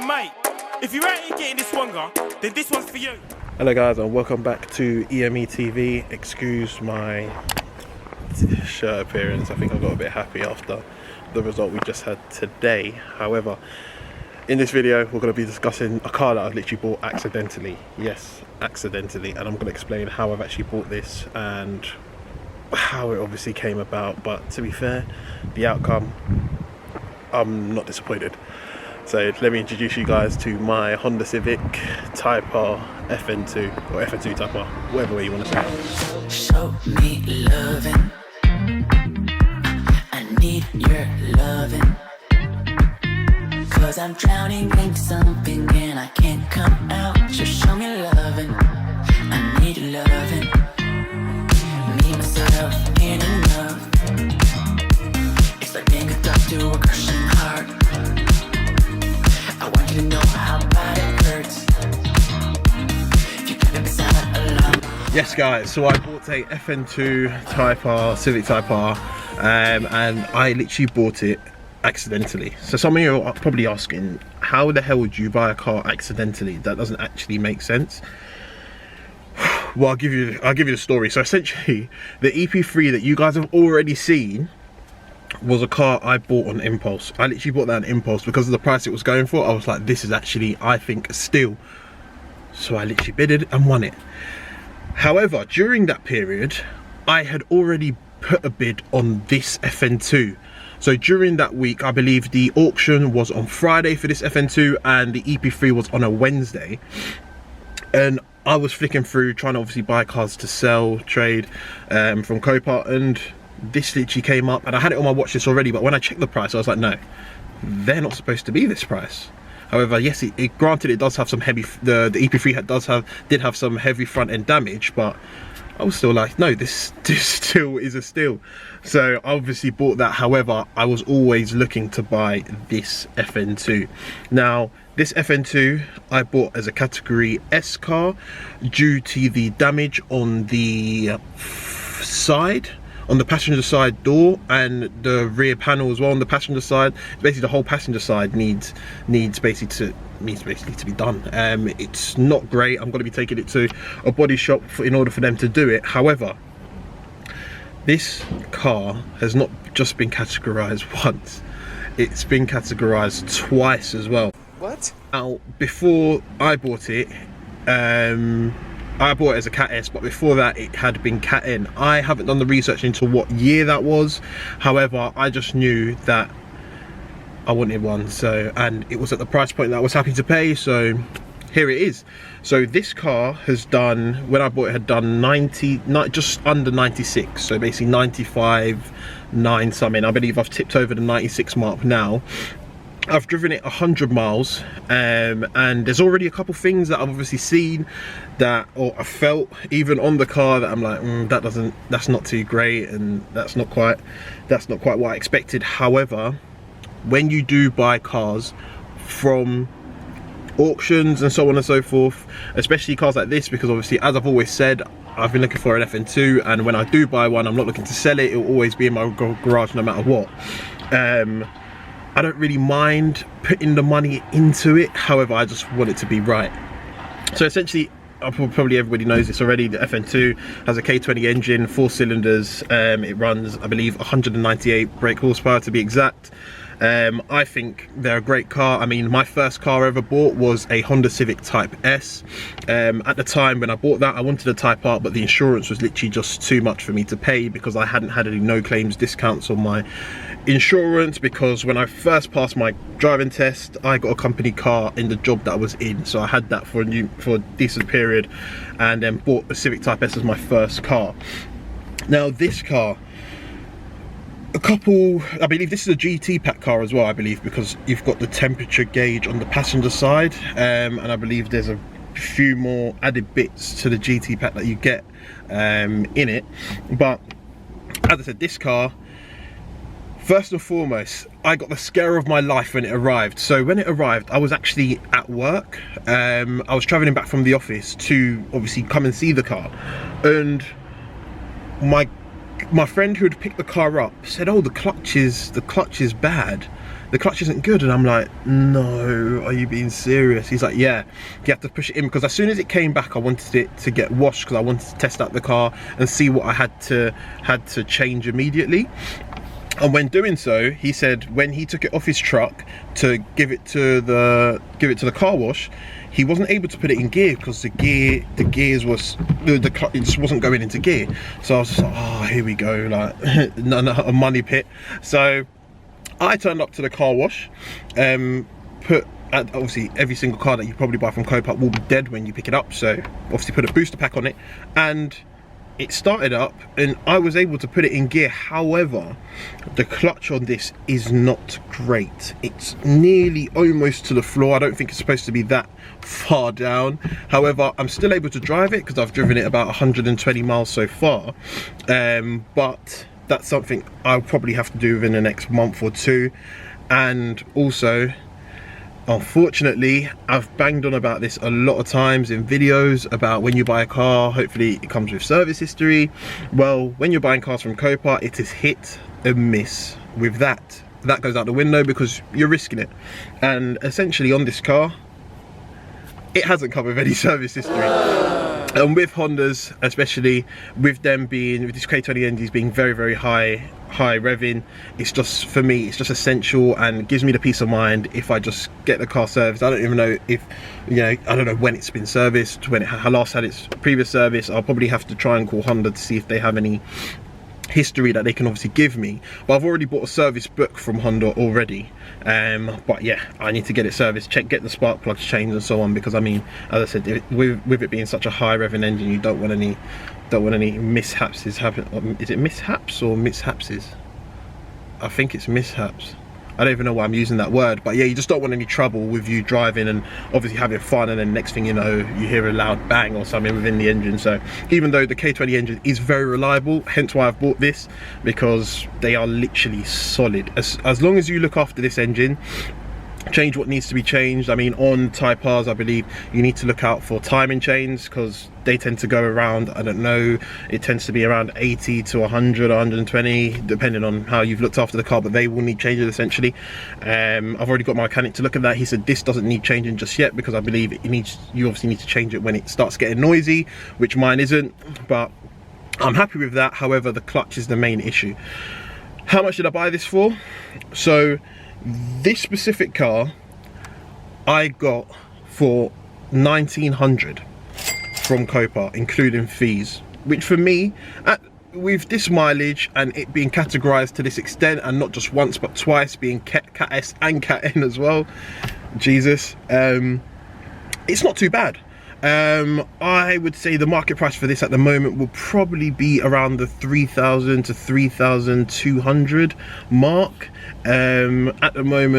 mate, if you ain't getting this one, then this one's for you. Hello guys, and welcome back to EME TV. Excuse my shirt appearance. I think I got a bit happy after the result we just had today. However, in this video we're going to be discussing a car that I've literally bought accidentally. Yes, accidentally. And I'm going to explain how I've actually bought this and how it obviously came about. But to be fair, the outcome, I'm not disappointed. So let me introduce you guys to my Honda Civic Type R FN2 or FN2 Type R, whatever way you want to say it. Show me loving, I need your loving, cause I'm drowning in something and I can't come out. Just show me loving, I need your loving, me, myself, and enough. It's like being a dog to a crushing heart. I want you to know how bad it hurts. You got me beside a lot. Yes guys, so I bought a FN2 Type R, Civic Type R, and I literally bought it accidentally. So some of you are probably asking, how the hell would you buy a car accidentally? That doesn't actually make sense. Well, I'll give you the story. So essentially, the EP3 that you guys have already seen was a car I bought on impulse. I literally bought that on impulse because of the price it was going for. I was like, this is actually, I think, a steal. So I literally bidded and won it. However, during that period, I had already put a bid on this FN2. So during that week, I believe the auction was on Friday for this FN2 and the EP3 was on a Wednesday. And I was flicking through, trying to obviously buy cars to sell, trade from Copart, and this literally came up, and I had it on my watch list already, but when I checked the price I was like, no, they're not supposed to be this price. However, yes, granted it does have some heavy, the EP3 did have some heavy front end damage, but I was still like, no, this still is a steal. So I obviously bought that. However, I was always looking to buy this FN2. Now this FN2 I bought as a category S car due to the damage on the side, on the passenger side door, and the rear panel as well on the passenger side. Basically the whole passenger side needs basically to be done. It's not great. I'm going to be taking it to a body shop in order for them to do it. However, this car has not just been categorized once, it's been categorized twice as well. What? Now, before I bought it, I bought it as a Cat S, but before that it had been Cat N. I haven't done the research into what year that was. However, I just knew that I wanted one, so, and it was at the price point that I was happy to pay, so here it is. So this car has done, when I bought it, had done just under 96, so basically 95, 9 something. I believe I've tipped over the 96 mark now. I've driven it 100 miles, and there's already a couple things that I've obviously seen that, or I felt even on the car, that I'm like, that's not too great, and that's not quite what I expected. However, when you do buy cars from auctions and so on and so forth, especially cars like this, because obviously, as I've always said, I've been looking for an FN2, and when I do buy one, I'm not looking to sell it. It'll always be in my garage no matter what. I don't really mind putting the money into it. However, I just want it to be right. So essentially, probably everybody knows this already, the FN2 has a K20 engine, 4 cylinders. It runs, I believe, 198 brake horsepower to be exact. I think they're a great car. I mean, my first car I ever bought was a Honda Civic Type S. At the time when I bought that, I wanted a Type R, but the insurance was literally just too much for me to pay because I hadn't had any no claims discounts on my insurance, because when I first passed my driving test, I got a company car in the job that I was in, so I had that for a decent period, and then bought a Civic Type S as my first car. Now this car, I believe this is a GT pack car as well, I believe, because you've got the temperature gauge on the passenger side, and I believe there's a few more added bits to the GT pack that you get in it. But as I said, this car, first and foremost, I got the scare of my life when it arrived. So when it arrived, I was actually at work. I was traveling back from the office to obviously come and see the car, and my friend who had picked the car up said, oh, the clutch is bad. the clutch isn't good. And I'm like, no, are you being serious? He's like, yeah, you have to push it in, because as soon as it came back, I wanted it to get washed because I wanted to test out the car and see what I had to change immediately. And when doing so, he said when he took it off his truck to give it to the car wash, he wasn't able to put it in gear because the clutch, it just wasn't going into gear. So I was just like, oh, here we go, like a money pit. So I turned up to the car wash, obviously every single car that you probably buy from Copart will be dead when you pick it up, so obviously put a booster pack on it, and it started up and I was able to put it in gear. However, the clutch on this is not great. It's nearly almost to the floor. I don't think it's supposed to be that far down. However, I'm still able to drive it because I've driven it about 120 miles so far, but that's something I'll probably have to do within the next month or two. And also, unfortunately, I've banged on about this a lot of times in videos about when you buy a car, hopefully it comes with service history. Well, when you're buying cars from Copart, it is hit and miss with that. That goes out the window because you're risking it. And essentially on this car, it hasn't come with any service history. And with Hondas, especially with them being, with this K20 engines being very, very high revving, it's just, for me, it's just essential and gives me the peace of mind if I just get the car serviced. I don't even know if, you know, I don't know when it's been serviced, when it last had its previous service. I'll probably have to try and call Honda to see if they have any history that they can obviously give me, but I've already bought a service book from Honda already. But yeah, I need to get it serviced, get the spark plugs changed and so on, because I mean, as I said, with it being such a high revving engine, you don't want any mishaps happen. Is it mishaps or mishapses? I think it's mishaps. I don't even know why I'm using that word, but yeah, you just don't want any trouble with you driving and obviously having fun, and then next thing you know, you hear a loud bang or something within the engine. So even though the K20 engine is very reliable, hence why I've bought this, because they are literally solid. As long as you look after this engine, change what needs to be changed. I mean, on Type Rs, I believe you need to look out for timing chains, because they tend to go around, I don't know, it tends to be around 80 to 100, 120, depending on how you've looked after the car, but they will need changes essentially. I've already got my mechanic to look at that. He said this doesn't need changing just yet, because I believe you obviously need to change it when it starts getting noisy, which mine isn't, but I'm happy with that. However, the clutch is the main issue. How much did I buy this for? So this specific car I got for 1900 from Copart, including fees, which for me, with this mileage and it being categorized to this extent, and not just once but twice, being Cat S and Cat N as well, Jesus, it's not too bad. I would say the market price for this at the moment will probably be around the 3,000 to 3,200 mark at the moment.